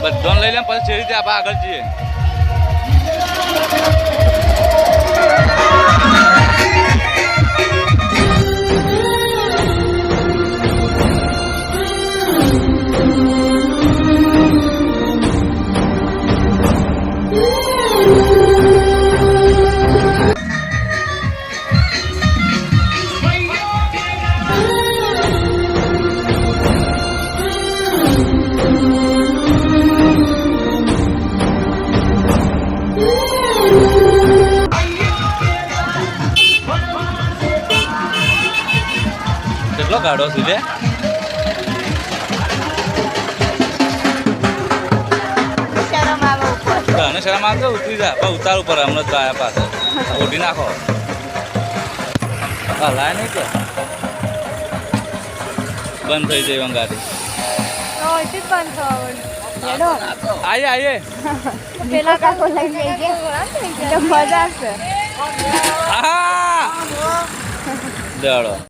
બધોને લઈ લે પછી જે રીતે આપણે આગળ જઈએ. કેટલો ગાડો છે લે? અને શરમ આવે તો ઉતરી જા પણ ઉતાર ઉપર હમણાં તો આયા પાસે ઓઢી નાખો. હલાય નહીં કે બંધ થઈ જાય ગાડી. આઈએ આઈએ પેલા કાકો લઈ જઈએ મજા આવશે. દડો